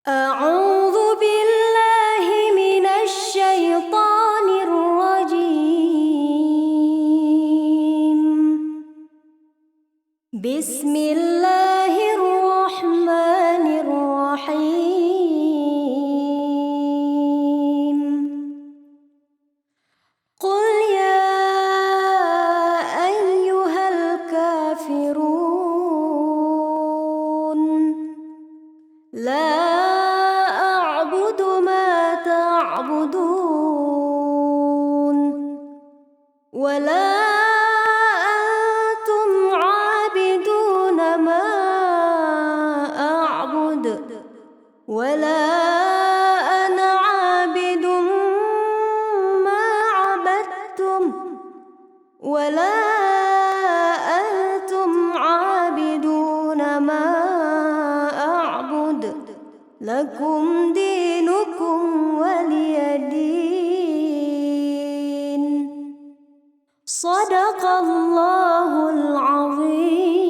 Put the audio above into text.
أعوذ بالله من الشيطان الرجيم. بسم الله الرحمن الرحيم. قل يا أيها الكافرون لا أعبد ما تعبدون ولا أنتم عابدون ما أعبد ولا أنا عابد ما عبدتم ولا أنتم عابدون ما أعبد لكم دينكم ولي دين. صدق الله العظيم.